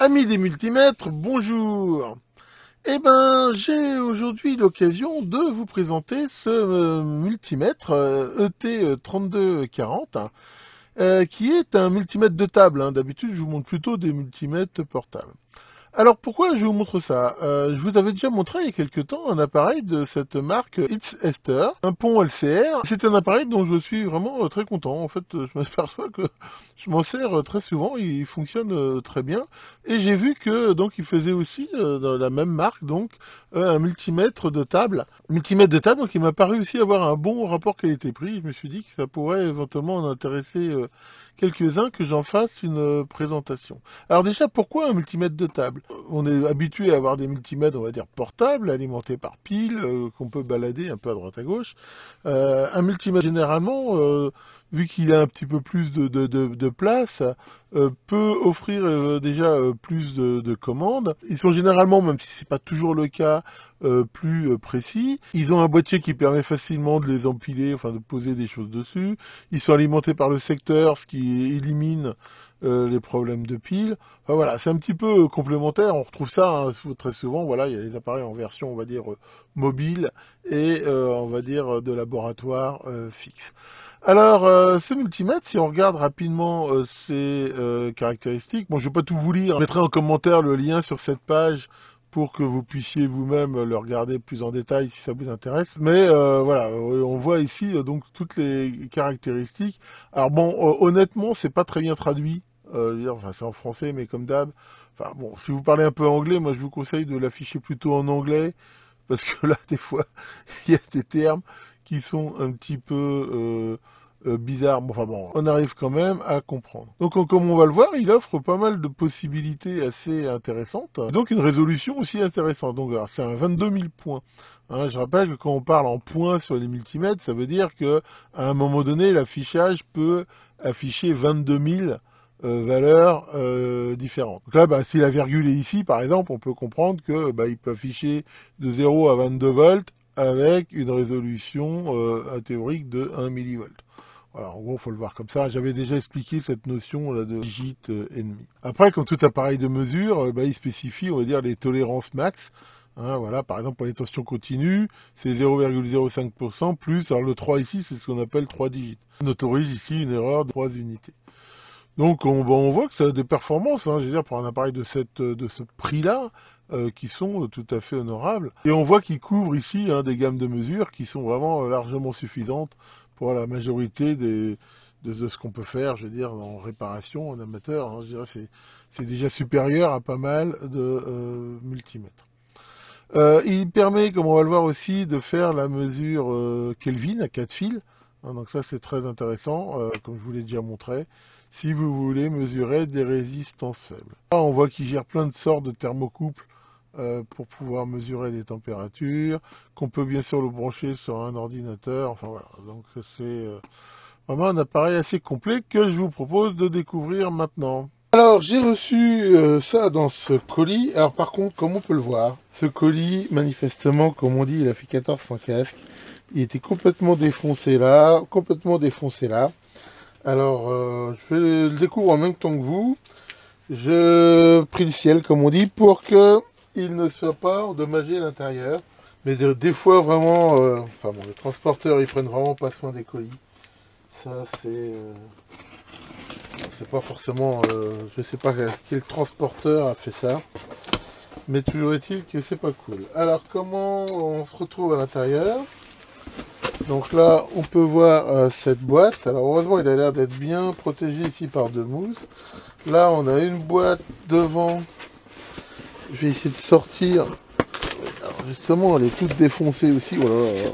Amis des multimètres, bonjour. Eh ben, j'ai aujourd'hui l'occasion de vous présenter ce multimètre ET3240, qui est un multimètre de table, hein. D'habitude, je vous montre plutôt des multimètres portables. Alors pourquoi je vous montre ça? Je vous avais déjà montré il y a quelque temps un appareil de cette marque It's Ester, un pont LCR. C'est un appareil dont je suis vraiment très content. En fait, je m'aperçois que je m'en sers très souvent, il fonctionne très bien. Et j'ai vu que donc il faisait aussi dans la même marque donc un multimètre de table. Multimètre de table, donc il m'a paru aussi avoir un bon rapport qualité-prix. Je me suis dit que ça pourrait éventuellement en intéresser quelques-uns, que j'en fasse une présentation. Alors déjà, pourquoi un multimètre de table? On est habitué à avoir des multimètres, on va dire, portables, alimentés par pile, qu'on peut balader un peu à droite à gauche. Un multimètre, généralement, vu qu'il a un petit peu plus de place, peut offrir déjà plus de commandes. Ils sont généralement, même si c'est pas toujours le cas, plus précis. Ils ont un boîtier qui permet facilement de les empiler, enfin de poser des choses dessus. Ils sont alimentés par le secteur, ce qui élimine les problèmes de pile. Enfin, voilà, c'est un petit peu complémentaire. On retrouve ça très souvent. Voilà, il y a les appareils en version, on va dire, mobile et on va dire de laboratoire fixe. Alors, ce multimètre, si on regarde rapidement ses caractéristiques, bon, je vais pas tout vous lire. Je mettrai en commentaire le lien sur cette page pour que vous puissiez vous-même le regarder plus en détail si ça vous intéresse. Mais voilà, on voit ici donc toutes les caractéristiques. Alors bon, honnêtement, c'est pas très bien traduit. Je veux dire, enfin, c'est en français, mais comme d'hab. Enfin bon, si vous parlez un peu anglais, moi je vous conseille de l'afficher plutôt en anglais, parce que là, des fois, il y a des termes qui sont un petit peu bizarres. Bon, enfin bon, on arrive quand même à comprendre. Donc, comme on va le voir, il offre pas mal de possibilités assez intéressantes. Donc, une résolution aussi intéressante. Donc, c'est un 22 000 points. Hein, je rappelle que quand on parle en points sur les multimètres, ça veut dire que à un moment donné, l'affichage peut afficher 22 000 valeurs différentes. Donc là, si la virgule est ici, par exemple, on peut comprendre que il peut afficher de 0 à 22 volts avec une résolution théorique de 1 millivolt. Voilà, en gros, il faut le voir comme ça. J'avais déjà expliqué cette notion là de digit ennemi. Après, comme tout appareil de mesure, il spécifie, on va dire, les tolérances max. Hein, voilà, par exemple, pour les tensions continues, c'est 0,05% plus, alors le 3 ici, c'est ce qu'on appelle 3 digits. On autorise ici une erreur de 3 unités. Donc on voit que ça a des performances, hein, je veux dire, pour un appareil de ce prix-là, qui sont tout à fait honorables. Et on voit qu'il couvre ici des gammes de mesures qui sont vraiment largement suffisantes pour la majorité de ce qu'on peut faire, je veux dire, en réparation, en amateur. Hein, je dirais c'est déjà supérieur à pas mal de multimètres. Il permet, comme on va le voir aussi, de faire la mesure Kelvin à 4 fils. Hein, donc ça c'est très intéressant, comme je vous l'ai déjà montré, si vous voulez mesurer des résistances faibles. Là on voit qu'il gère plein de sortes de thermocouples pour pouvoir mesurer les températures, qu'on peut bien sûr le brancher sur un ordinateur, enfin voilà, donc c'est vraiment un appareil assez complet que je vous propose de découvrir maintenant. Alors j'ai reçu ça dans ce colis. Alors par contre, comme on peut le voir, ce colis, manifestement, comme on dit, il a fait 14 sans casque. Il était complètement défoncé là, Alors je le découvre en même temps que vous. Je prie le ciel, comme on dit, pour que il ne soit pas endommagé à l'intérieur. Mais des fois vraiment, enfin bon, les transporteurs ils prennent vraiment pas soin des colis. Ça c'est pas forcément, je sais pas quel transporteur a fait ça, mais toujours est-il que c'est pas cool. Alors comment on se retrouve à l'intérieur? Donc là on peut voir cette boîte. Alors heureusement il a l'air d'être bien protégé ici par deux mousses. Là on a une boîte devant. Je vais essayer de sortir. Alors justement elle est toute défoncée aussi. Voilà.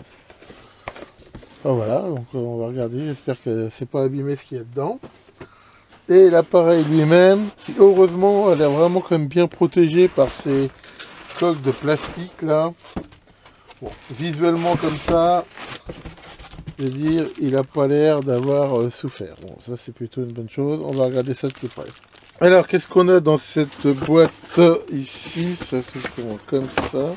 Voilà, donc on va regarder, j'espère que c'est pas abîmé ce qu'il y a dedans. Et l'appareil lui-même, qui heureusement a l'air vraiment quand même bien protégé par ces coques de plastique là. Bon, visuellement comme ça, je veux dire, il n'a pas l'air d'avoir souffert. Bon, ça c'est plutôt une bonne chose. On va regarder ça de plus près. Alors, qu'est-ce qu'on a dans cette boîte ici? Ça s'ouvre comme ça.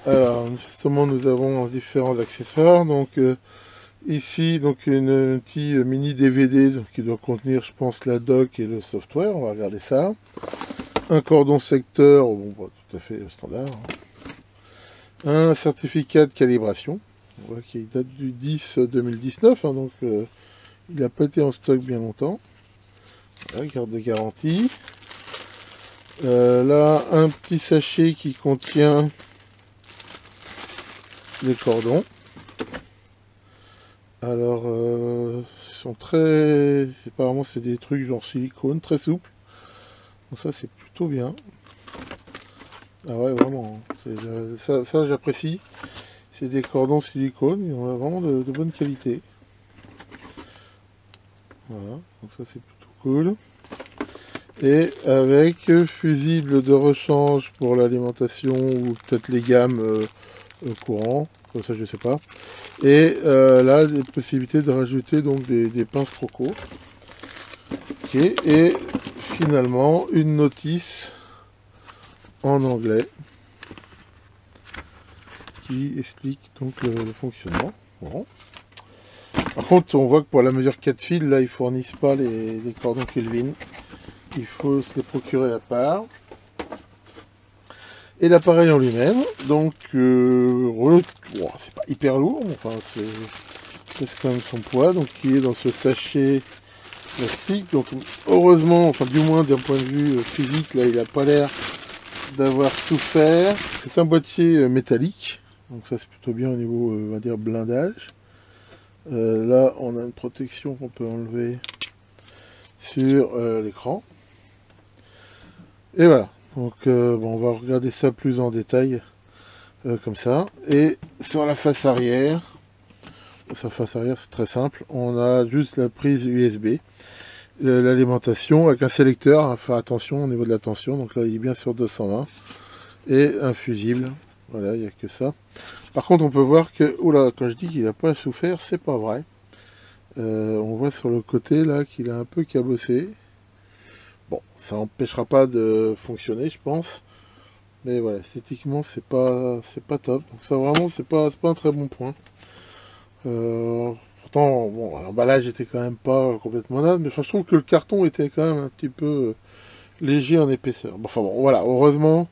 Alors, justement, nous avons différents accessoires. Donc, Ici, donc, un petit mini DVD donc, qui doit contenir, je pense, la dock et le software. On va regarder ça. Un cordon secteur, bon, pas tout à fait standard. Un certificat de calibration. On voit qu'il date du 10 2019, hein, donc il n'a pas été en stock bien longtemps. Voilà, carte de garantie. Là, un petit sachet qui contient les cordons. Alors, ils sont très... Apparemment, c'est des trucs genre silicone, très souples. Donc ça, c'est plutôt bien. Ah ouais, vraiment. Ça j'apprécie. C'est des cordons silicone. Ils ont vraiment de bonne qualité. Voilà. Donc ça, c'est plutôt cool. Et avec fusible de rechange pour l'alimentation ou peut-être les gammes courant. Comme ça, je sais pas. Et là, des possibilités de rajouter donc des pinces croco. Ok. Et finalement, une notice en anglais qui explique donc le fonctionnement. Bon. Par contre, on voit que pour la mesure 4 fils, là, ils fournissent pas les cordons Kelvin. Il faut se les procurer à part. Et l'appareil en lui-même, donc c'est pas hyper lourd, mais enfin c'est quand même son poids, donc il est dans ce sachet plastique. Donc heureusement, enfin du moins d'un point de vue physique, là il a pas l'air d'avoir souffert. C'est un boîtier métallique, donc ça c'est plutôt bien au niveau on va dire blindage. Là on a une protection qu'on peut enlever sur l'écran. Et voilà. Donc bon, on va regarder ça plus en détail comme ça. Et sur la face arrière, c'est très simple. On a juste la prise USB, l'alimentation avec un sélecteur. À faire attention au niveau de la tension. Donc là, il est bien sur 220 et un fusible. Voilà, il n'y a que ça. Par contre, on peut voir que, oula, quand je dis qu'il n'a pas souffert, c'est pas vrai. On voit sur le côté là qu'il a un peu cabossé. Bon, ça n'empêchera pas de fonctionner, je pense. Mais voilà, esthétiquement, c'est pas top. Donc ça, vraiment, c'est pas un très bon point. Pourtant, bon, l'emballage était quand même pas complètement naze, mais je trouve que le carton était quand même un petit peu léger en épaisseur. Bon, enfin bon, voilà, heureusement,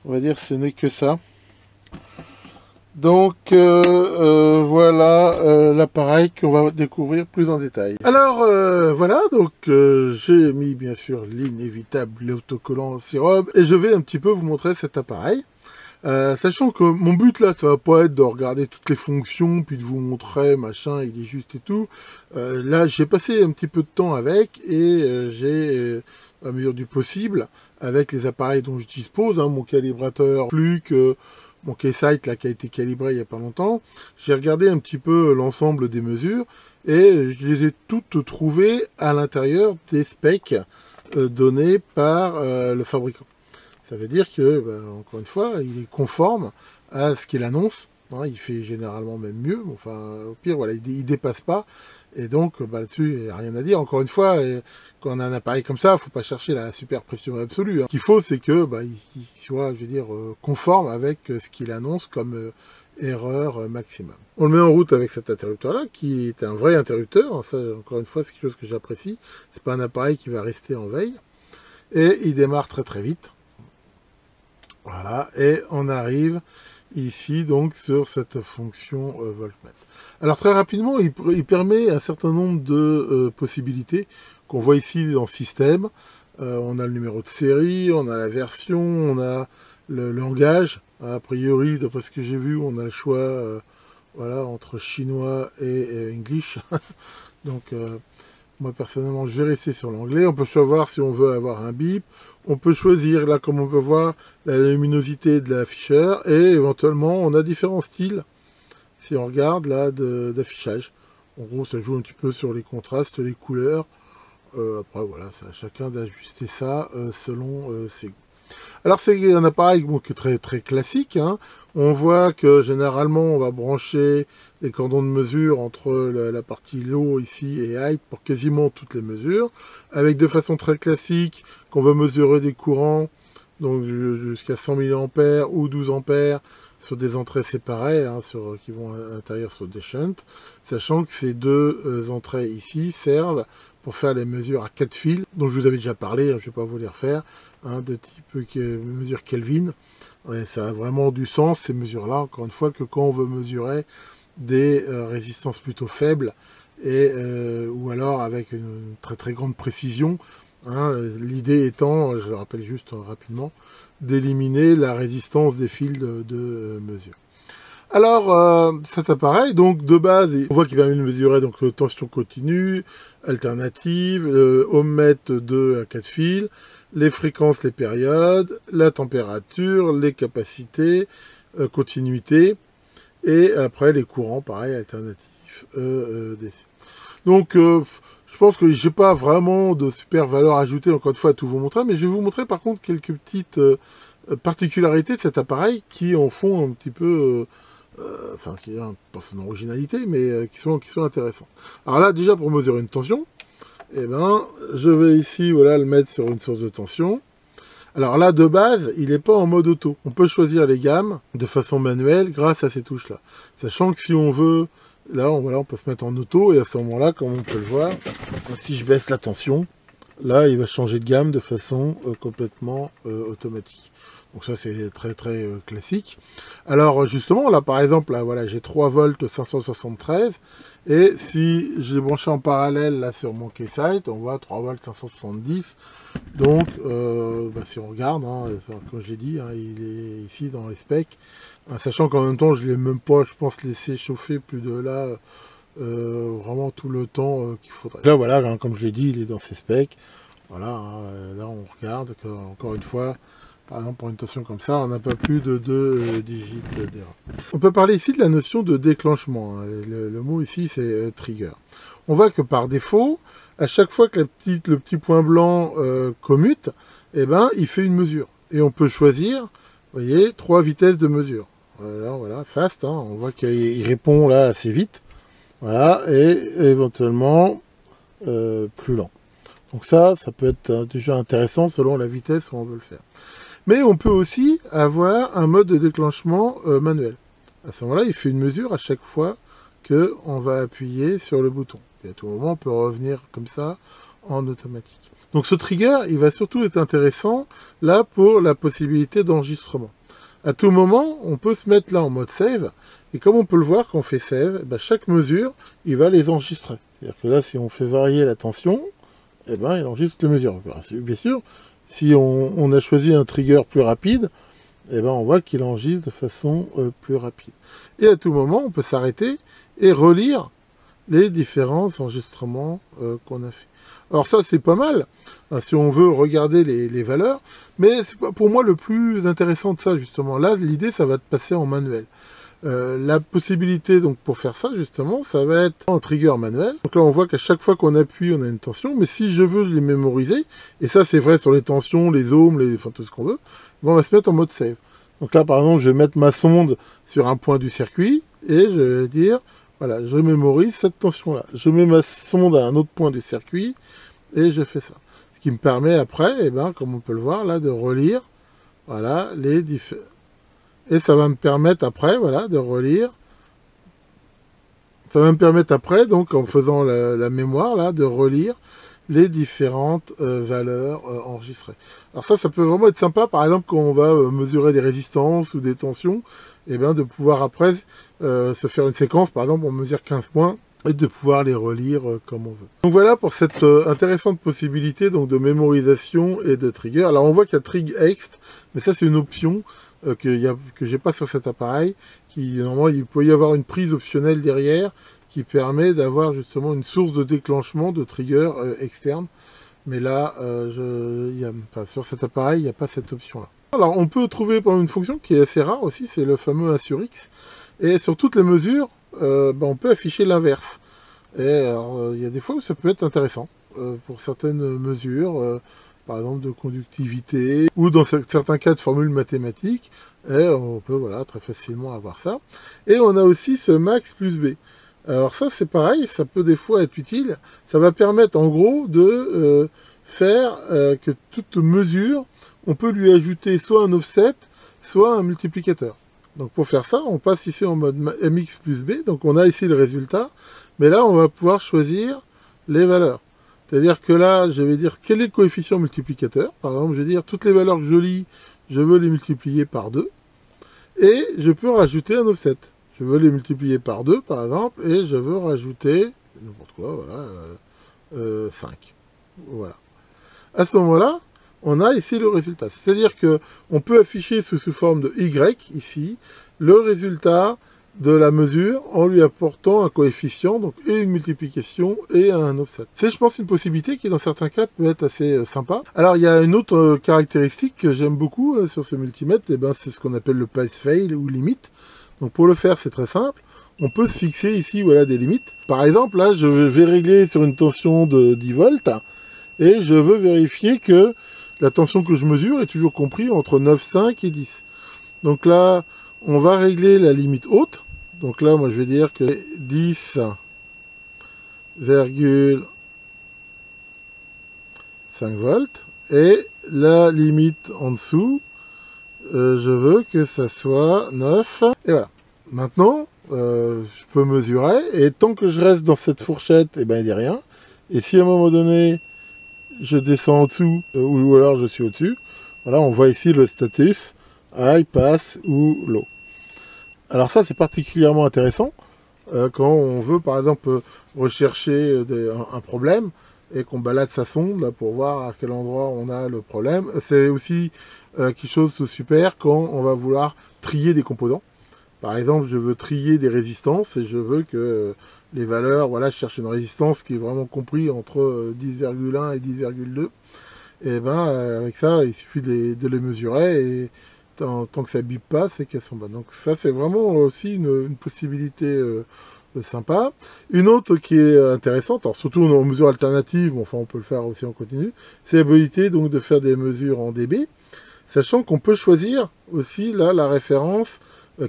on va dire ce n'est que ça. Donc voilà l'appareil qu'on va découvrir plus en détail. Alors voilà, donc j'ai mis bien sûr l'inévitable autocollant Syrob et je vais un petit peu vous montrer cet appareil. Sachant que mon but là, ça va pas être de regarder toutes les fonctions puis de vous montrer machin, il est juste et tout. Là, j'ai passé un petit peu de temps avec et j'ai à mesure du possible avec les appareils dont je dispose, hein, mon calibrateur Fluke, mon Keysight là qui a été calibré il y a pas longtemps, j'ai regardé un petit peu l'ensemble des mesures et je les ai toutes trouvées à l'intérieur des specs donnés par le fabricant. Ça veut dire que, bah, encore une fois, il est conforme à ce qu'il annonce. Hein, il fait généralement même mieux. Enfin, au pire, voilà, il dépasse pas. Et donc, bah, là-dessus, il n'y a rien à dire. Encore une fois, quand on a un appareil comme ça, il ne faut pas chercher la super pression absolue. Hein. Ce qu'il faut, c'est que bah, il soit, je veux dire, conforme avec ce qu'il annonce comme erreur maximum. On le met en route avec cet interrupteur-là, qui est un vrai interrupteur. Ça, encore une fois, c'est quelque chose que j'apprécie. C'est pas un appareil qui va rester en veille. Et il démarre très très vite. Voilà, et on arrive ici donc sur cette fonction voltmètre. Alors très rapidement, il permet un certain nombre de possibilités qu'on voit ici dans système. On a le numéro de série, on a la version, on a le langage. A priori, d'après ce que j'ai vu, on a le choix voilà, entre chinois et English. Donc moi personnellement, je vais rester sur l'anglais. On peut savoir si on veut avoir un bip. On peut choisir, là, comme on peut voir, la luminosité de l'afficheur. Et éventuellement, on a différents styles, si on regarde, là, d'affichage. En gros, ça joue un petit peu sur les contrastes, les couleurs. Après, voilà, c'est à chacun d'ajuster ça selon ses goûts. Alors, c'est un appareil bon, qui est très, très classique. Hein. On voit que, généralement, on va brancher les cordons de mesure entre la partie low ici et height pour quasiment toutes les mesures. Avec de façon très classique, qu'on veut mesurer des courants, donc jusqu'à 100 mA ou 12 ampères, sur des entrées séparées, hein, qui vont à l'intérieur sur des shunts, sachant que ces deux entrées ici servent pour faire les mesures à 4 fils, dont je vous avais déjà parlé, hein, je ne vais pas vous les refaire, hein, de type mesure Kelvin. Ouais, ça a vraiment du sens, ces mesures-là, encore une fois, que quand on veut mesurer des résistances plutôt faibles, ou alors avec une très très grande précision, hein, l'idée étant, je le rappelle juste rapidement, d'éliminer la résistance des fils de mesure. Alors, cet appareil, donc de base, on voit qu'il permet de mesurer donc tension continue, alternative, ohmmètre 2 à 4 fils, les fréquences, les périodes, la température, les capacités, continuité, et après les courants, pareil, alternatifs, DC. Donc, je pense que j'ai pas vraiment de super valeur ajoutée, encore une fois, à tout vous montrer, mais je vais vous montrer par contre quelques petites particularités de cet appareil qui en font un petit peu... enfin, qui a pas son originalité, mais qui sont intéressantes. Alors là, déjà, pour mesurer une tension, eh ben, je vais ici, voilà, le mettre sur une source de tension. Alors là, de base, il n'est pas en mode auto. On peut choisir les gammes de façon manuelle grâce à ces touches-là. Sachant que si on veut, là, voilà, on peut se mettre en auto, et à ce moment-là, comme on peut le voir, si je baisse la tension, là, il va changer de gamme de façon complètement automatique. Donc ça, c'est très très classique. Alors justement, là par exemple, là, voilà, j'ai 3 volts 573. Et si je l'ai branché en parallèle là sur mon Keysight, on voit 3 volts 570. Donc, si on regarde, hein, comme je l'ai dit, hein, il est ici dans les specs. Hein, sachant qu'en même temps, je ne l'ai même pas, je pense, laissé chauffer plus de là, vraiment tout le temps qu'il faudrait. Là, voilà, hein, comme je l'ai dit, il est dans ses specs. Voilà, hein, là on regarde que, encore une fois, par exemple, pour une tension comme ça, on n'a pas plus de 2 digits d'erreur. On peut parler ici de la notion de déclenchement. Hein. Le mot ici, c'est trigger. On voit que par défaut, à chaque fois que le petit point blanc commute, eh ben, il fait une mesure. Et on peut choisir, vous voyez, 3 vitesses de mesure. Voilà, fast. Hein. On voit qu'il répond là assez vite. Voilà, et éventuellement plus lent. Donc ça peut être déjà intéressant selon la vitesse où on veut le faire. Mais on peut aussi avoir un mode de déclenchement manuel. À ce moment-là, il fait une mesure à chaque fois qu'on va appuyer sur le bouton. Et à tout moment, on peut revenir comme ça en automatique. Donc ce trigger, il va surtout être intéressant là pour la possibilité d'enregistrement. À tout moment, on peut se mettre là en mode save. Et comme on peut le voir quand on fait save, chaque mesure, il va les enregistrer. C'est-à-dire que là, si on fait varier la tension, eh ben, il enregistre les mesures. Bien sûr, si on a choisi un trigger plus rapide, eh ben, on voit qu'il enregistre de façon plus rapide. Et à tout moment, on peut s'arrêter et relire les différents enregistrements qu'on a fait. Alors ça, c'est pas mal, hein, si on veut regarder les valeurs, mais c'est pas pour moi le plus intéressant de ça, justement. Là, l'idée, ça va te passer en manuel. La possibilité donc pour faire ça justement, ça va être un trigger manuel. Donc là on voit qu'à chaque fois qu'on appuie on a une tension, mais si je veux les mémoriser, et ça c'est vrai sur les tensions, les ohms, enfin tout ce qu'on veut, on va se mettre en mode save. Donc là par exemple je vais mettre ma sonde sur un point du circuit, et je vais dire, voilà, je mémorise cette tension là. Je mets ma sonde à un autre point du circuit, et je fais ça. Ce qui me permet après, eh ben, comme on peut le voir là, de relire, voilà, les différents. Et ça va me permettre après, voilà, de relire. Ça va me permettre après, donc en faisant la mémoire, là, de relire les différentes valeurs enregistrées. Alors ça peut vraiment être sympa, par exemple, quand on va mesurer des résistances ou des tensions, et bien de pouvoir après se faire une séquence, par exemple, on mesure 15 points, et de pouvoir les relire comme on veut. Donc voilà pour cette intéressante possibilité donc, de mémorisation et de trigger. Alors on voit qu'il y a TrigExt, mais ça c'est une option que j'ai pas sur cet appareil, qui normalement il peut y avoir une prise optionnelle derrière qui permet d'avoir justement une source de déclenchement de trigger externe, mais là sur cet appareil il n'y a pas cette option là. Alors on peut trouver une fonction qui est assez rare aussi, c'est le fameux 1 sur X, et sur toutes les mesures on peut afficher l'inverse, et il y a des fois où ça peut être intéressant pour certaines mesures, par exemple de conductivité, ou dans certains cas de formules mathématiques, et on peut voilà, très facilement avoir ça. Et on a aussi ce max plus B. Alors ça c'est pareil, ça peut des fois être utile, ça va permettre en gros de faire que toute mesure, on peut lui ajouter soit un offset, soit un multiplicateur. Donc pour faire ça, on passe ici en mode MX plus B, donc on a ici le résultat, mais là on va pouvoir choisir les valeurs. C'est-à-dire que là, je vais dire quel est le coefficient multiplicateur. Par exemple, je vais dire toutes les valeurs que je lis, je veux les multiplier par 2. Et je peux rajouter un offset. Je veux les multiplier par 2, par exemple, et je veux rajouter, n'importe quoi, voilà, 5. Voilà. À ce moment-là, on a ici le résultat. C'est-à-dire qu'on peut afficher sous forme de Y, ici, le résultat de la mesure en lui apportant un coefficient, donc et une multiplication et un offset. C'est, je pense, une possibilité qui, dans certains cas, peut être assez sympa. Alors, il y a une autre caractéristique que j'aime beaucoup sur ce multimètre, et ben, c'est ce qu'on appelle le pass-fail ou limite. Donc, pour le faire, c'est très simple. On peut se fixer ici, voilà, des limites. Par exemple, là, je vais régler sur une tension de 10 volts, et je veux vérifier que la tension que je mesure est toujours comprise entre 9,5 et 10. Donc là, on va régler la limite haute. Donc là, moi, je vais dire que 10,5 volts. Et la limite en dessous, je veux que ça soit 9. Et voilà. Maintenant, je peux mesurer. Et tant que je reste dans cette fourchette, eh ben, il n'y a rien. Et si à un moment donné, je descends en dessous, ou alors je suis au-dessus, voilà, on voit ici le status, high, pass ou low. Alors ça, c'est particulièrement intéressant quand on veut, par exemple, rechercher un problème et qu'on balade sa sonde là, pour voir à quel endroit on a le problème. C'est aussi quelque chose de super quand on va vouloir trier des composants. Par exemple, je veux trier des résistances et je veux que les valeurs, voilà, je cherche une résistance qui est vraiment comprise entre 10,1 et 10,2. Et ben avec ça, il suffit de les mesurer et tant que ça bip pas, c'est qu'elles sont bonnes. Donc ça, c'est vraiment aussi une possibilité sympa. Une autre qui est intéressante, alors surtout en mesure alternative, enfin on peut le faire aussi en continu, c'est l'habilité donc de faire des mesures en dB, sachant qu'on peut choisir aussi là la référence,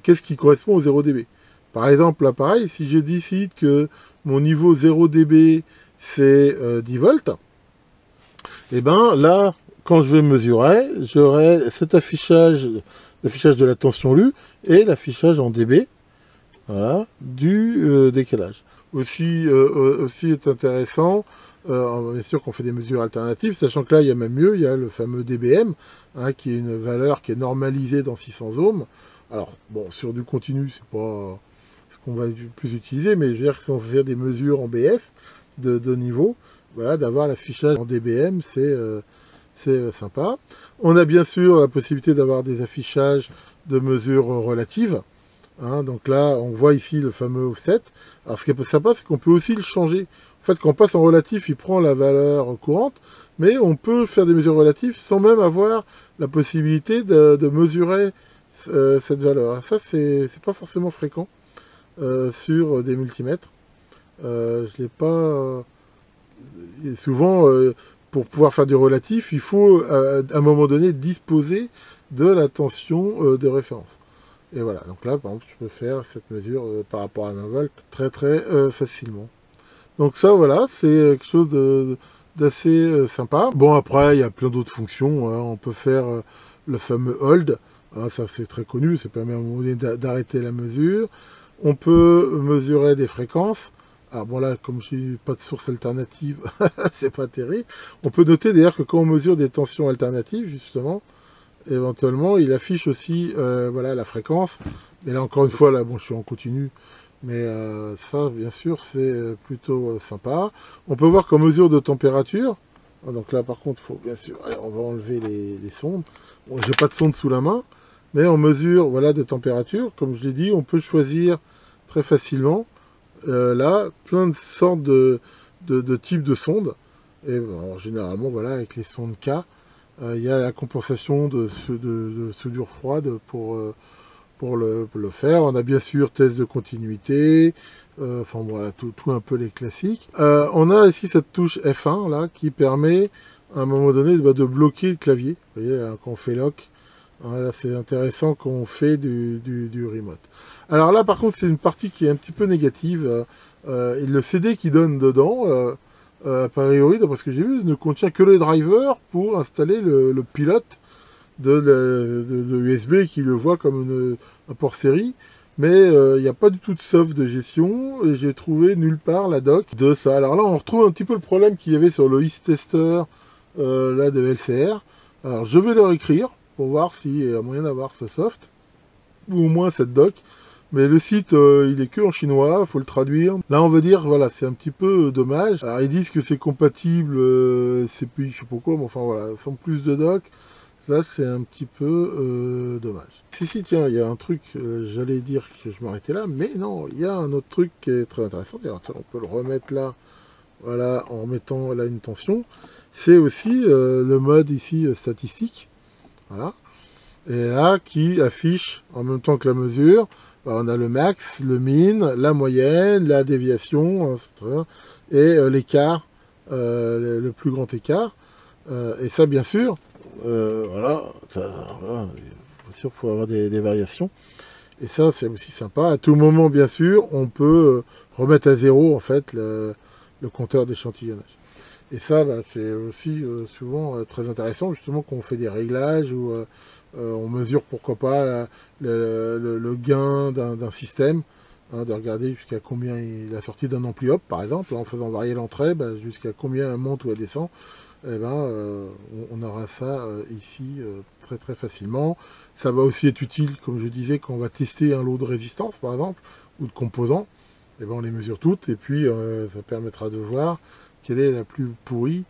qu'est-ce qui correspond au 0 dB. Par exemple, là pareil, si je décide que mon niveau 0 dB c'est 10 volts, et ben là, quand je vais mesurer, j'aurai cet affichage, l'affichage de la tension lue et l'affichage en dB, voilà, du décalage. Aussi est intéressant, bien sûr qu'on fait des mesures alternatives, sachant que là il y a même mieux, il y a le fameux dBm, hein, qui est une valeur qui est normalisée dans 600 ohms. Alors bon, sur du continu, c'est pas ce qu'on va plus utiliser, mais je veux dire que si on veut faire des mesures en BF de niveau, voilà, d'avoir l'affichage en dBm, c'est sympa. On a bien sûr la possibilité d'avoir des affichages de mesures relatives. Hein, donc là, on voit ici le fameux offset. Alors ce qui est sympa, c'est qu'on peut aussi le changer. En fait, quand on passe en relatif, il prend la valeur courante, mais on peut faire des mesures relatives sans même avoir la possibilité de mesurer cette valeur. Ça, c'est pas forcément fréquent sur des multimètres. Je l'ai pas... et souvent, pour pouvoir faire du relatif, il faut à un moment donné disposer de la tension de référence. Et voilà, donc là, par exemple, je peux faire cette mesure par rapport à 1 volt très facilement. Donc ça, voilà, c'est quelque chose d'assez sympa. Bon, après, il y a plein d'autres fonctions. Hein. On peut faire le fameux hold. Ah, ça, c'est très connu. Ça permet à un moment donné d'arrêter la mesure. On peut mesurer des fréquences. Alors bon, là, comme je n'ai pas de source alternative, c'est pas terrible. On peut noter d'ailleurs que quand on mesure des tensions alternatives, justement, éventuellement, il affiche aussi voilà, la fréquence. Mais là, encore une fois, là, bon, je suis en continu. Mais ça, bien sûr, c'est plutôt sympa. On peut voir qu'en mesure de température, donc là, par contre, il faut bien sûr, allez, on va enlever les sondes. Bon, j'ai pas de sonde sous la main, mais en mesure, voilà, de température, comme je l'ai dit, on peut choisir très facilement, là, plein de sortes de types de sondes. Et bon, généralement, voilà, avec les sondes K, il y a la compensation de soudure froide pour le faire. On a bien sûr test de continuité, enfin voilà, tout un peu les classiques. On a ici cette touche F1 là qui permet à un moment donné de bloquer le clavier. Vous voyez, hein, quand on fait lock, hein, c'est intéressant quand on fait du remote. Alors là par contre c'est une partie qui est un petit peu négative. Et le CD qui donne dedans, a priori, d'après ce que j'ai vu, ne contient que les drivers pour installer le pilote de USB qui le voit comme un port série. Mais il n'y a pas du tout de soft de gestion et j'ai trouvé nulle part la doc de ça. Alors là, on retrouve un petit peu le problème qu'il y avait sur le Tester là de LCR. Alors je vais leur écrire pour voir s'il y a moyen d'avoir ce soft ou au moins cette doc. Mais le site, il est que en chinois, faut le traduire. Là, on veut dire, voilà, c'est un petit peu dommage. Alors, ils disent que c'est compatible, CPI, je sais pas quoi, mais enfin, voilà, sans plus de doc. Là, c'est un petit peu dommage. Si, tiens, il y a un truc, j'allais dire que je m'arrêtais là, mais non, il y a un autre truc qui est très intéressant. Tiens, on peut le remettre là, voilà, en remettant là une tension. C'est aussi le mode ici statistique, voilà. Et là, qui affiche en même temps que la mesure. On a le max, le min, la moyenne, la déviation, etc. Et l'écart, le plus grand écart. Et ça, bien sûr, voilà, voilà, bien sûr, il faut avoir des variations. Et ça, c'est aussi sympa. À tout moment, bien sûr, on peut remettre à zéro, en fait, le compteur d'échantillonnage. Et ça, bah, c'est aussi souvent très intéressant, justement, quand on fait des réglages ou on mesure, pourquoi pas, le gain d'un système, hein, de regarder jusqu'à combien il a sorti d'un ampli hop, par exemple, en faisant varier l'entrée, bah, jusqu'à combien elle monte ou elle descend. Eh ben, on aura ça ici très très facilement. Ça va aussi être utile, comme je disais, quand on va tester un lot de résistance, par exemple, ou de composants. Eh ben, on les mesure toutes, et puis ça permettra de voir quelle est la plus pourrie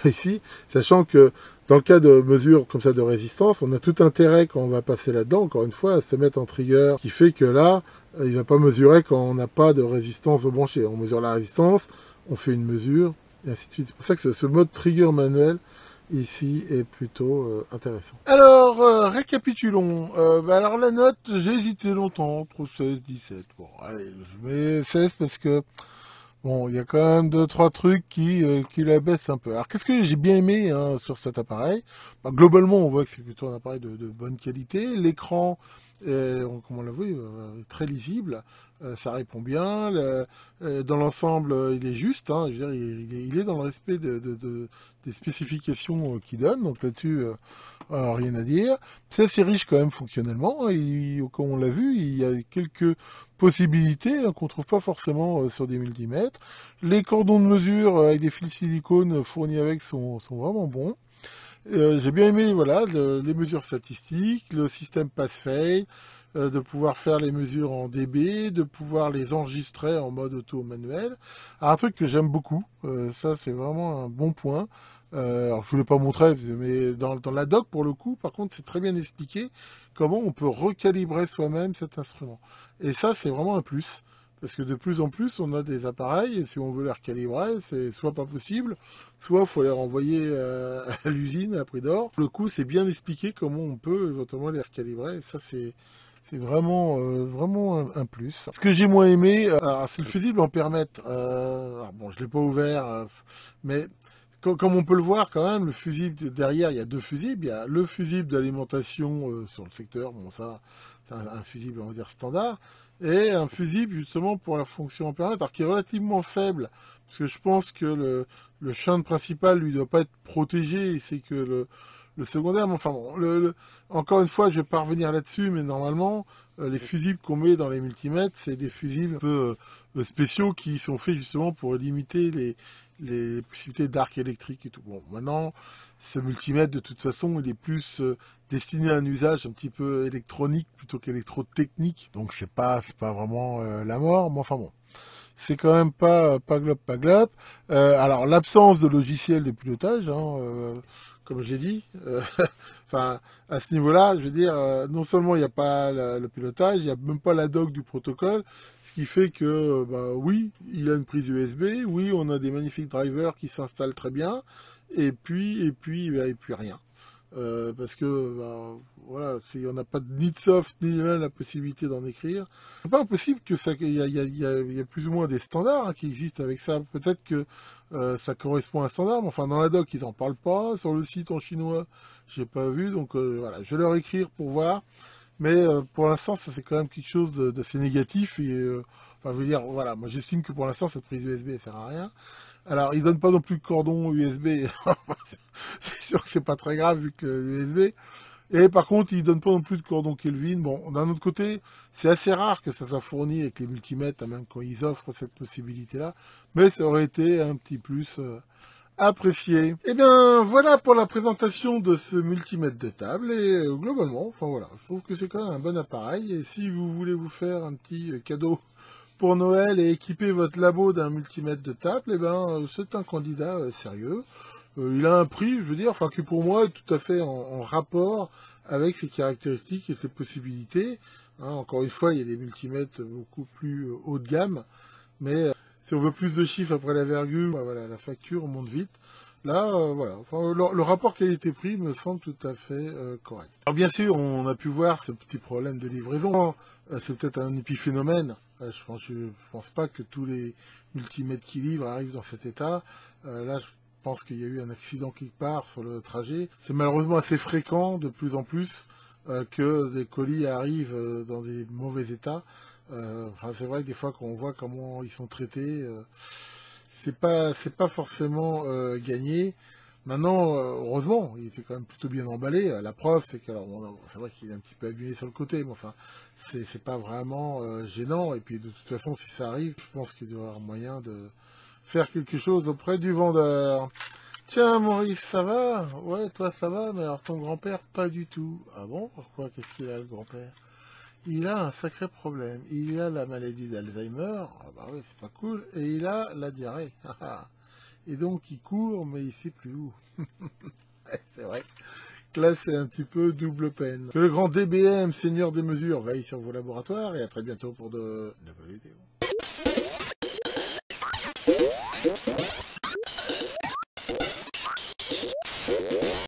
ici, sachant que dans le cas de mesures comme ça de résistance, on a tout intérêt quand on va passer là-dedans, encore une fois, à se mettre en trigger, qui fait que là, il ne va pas mesurer quand on n'a pas de résistance au branché. On mesure la résistance, on fait une mesure, et ainsi de suite. C'est pour ça que ce mode trigger manuel ici est plutôt intéressant. Alors, récapitulons. Alors la note, j'ai hésité longtemps entre 16 et 17. Bon, allez, je mets 16 parce que bon, il y a quand même deux, trois trucs qui la baissent un peu. Alors, qu'est-ce que j'ai bien aimé hein, sur cet appareil? Bah, globalement, on voit que c'est plutôt un appareil de bonne qualité. L'écran, comme on l'a vu, est très lisible. Ça répond bien. Dans l'ensemble, il est juste. Hein, je veux dire, il est dans le respect des spécifications qu'il donne. Donc là-dessus, rien à dire. C'est assez riche quand même fonctionnellement. Comme on l'a vu, il y a quelques possibilités hein, qu'on trouve pas forcément sur des multimètres. Les cordons de mesure avec des fils silicone fournis avec sont vraiment bons. J'ai bien aimé voilà les mesures statistiques, le système pass-fail, de pouvoir faire les mesures en dB, de pouvoir les enregistrer en mode auto manuel. Alors, un truc que j'aime beaucoup, ça c'est vraiment un bon point. Alors je voulais pas montrer, mais dans la doc pour le coup, par contre c'est très bien expliqué comment on peut recalibrer soi-même cet instrument. Et ça c'est vraiment un plus. Parce que de plus en plus, on a des appareils, et si on veut les recalibrer, c'est soit pas possible, soit il faut les renvoyer à l'usine à prix d'or. Pour le coup, c'est bien expliqué comment on peut éventuellement les recalibrer, et ça c'est vraiment, vraiment un plus. Ce que j'ai moins aimé, c'est le fusible en permette. Alors bon, je l'ai pas ouvert, mais comme on peut le voir quand même, le fusible derrière, il y a deux fusibles. Il y a le fusible d'alimentation sur le secteur, bon ça, c'est un fusible on va dire standard, et un fusible justement pour la fonction en permette, alors qui est relativement faible, parce que je pense que le shunt principal lui doit pas être protégé, et c'est que le secondaire, mais enfin bon, encore une fois, je vais pas revenir là-dessus, mais normalement, les fusibles qu'on met dans les multimètres, c'est des fusibles un peu spéciaux qui sont faits justement pour limiter les possibilités d'arc électrique et tout. Bon, maintenant, ce multimètre, de toute façon, il est plus destiné à un usage un petit peu électronique plutôt qu'électrotechnique, donc c'est pas vraiment la mort, mais enfin bon. C'est quand même pas globe. Alors l'absence de logiciel de pilotage, hein, comme j'ai dit, enfin à ce niveau-là, je veux dire, non seulement il n'y a pas le pilotage, il n'y a même pas la doc du protocole, ce qui fait que, bah oui, il a une prise USB, oui, on a des magnifiques drivers qui s'installent très bien, et puis rien. Parce que bah, voilà, on n'a pas ni de soft ni même la possibilité d'en écrire. C'est pas impossible que ça, il y a plus ou moins des standards hein, qui existent avec ça. Peut-être que ça correspond à un standard, mais enfin dans la doc ils en parlent pas. Sur le site en chinois, j'ai pas vu, donc voilà, je vais leur écrire pour voir. Mais pour l'instant, ça c'est quand même quelque chose d'assez négatif et enfin, je veux dire, voilà, moi j'estime que pour l'instant cette prise USB elle sert à rien. Alors, ils donnent pas non plus de cordon USB. C'est sûr que c'est pas très grave vu que l'USB. Et par contre, ils donnent pas non plus de cordon Kelvin. Bon, d'un autre côté, c'est assez rare que ça soit fourni avec les multimètres, hein, même quand ils offrent cette possibilité-là. Mais ça aurait été un petit plus apprécié. Et bien, voilà pour la présentation de ce multimètre de table. Et globalement, enfin voilà, je trouve que c'est quand même un bon appareil. Et si vous voulez vous faire un petit cadeau pour Noël et équiper votre labo d'un multimètre de table, et ben, c'est un candidat sérieux. Il a un prix, je veux dire, enfin, qui pour moi est tout à fait en rapport avec ses caractéristiques et ses possibilités. Hein, encore une fois, il y a des multimètres beaucoup plus haut de gamme, mais si on veut plus de chiffres après la virgule, bah, voilà, la facture monte vite. Là, voilà, enfin, le rapport qualité-prix me semble tout à fait correct. Alors bien sûr, on a pu voir ce petit problème de livraison. C'est peut-être un épiphénomène. Je pense pas que tous les multimètres qui livrent arrivent dans cet état. Là, je pense qu'il y a eu un accident quelque part sur le trajet. C'est malheureusement assez fréquent, de plus en plus, que des colis arrivent dans des mauvais états. Enfin, c'est vrai que des fois, quand on voit comment ils sont traités, c'est pas forcément gagné. Maintenant, heureusement, il était quand même plutôt bien emballé. La preuve, c'est que, alors, bon, c'est vrai qu'il est un petit peu abîmé sur le côté, mais enfin, c'est pas vraiment gênant. Et puis, de toute façon, si ça arrive, je pense qu'il doit y avoir moyen de faire quelque chose auprès du vendeur. Tiens, Maurice, ça va? Ouais, toi, ça va, mais alors ton grand-père, pas du tout. Ah bon? Pourquoi? Qu'est-ce qu'il a, le grand-père? Il a un sacré problème. Il a la maladie d'Alzheimer. Ah bah oui, c'est pas cool. Et il a la diarrhée. Et donc, il court, mais il sait plus où. C'est vrai. Là, c'est un petit peu double peine. Que le grand DBM, seigneur des mesures, veille sur vos laboratoires. Et à très bientôt pour de nouvelles vidéos.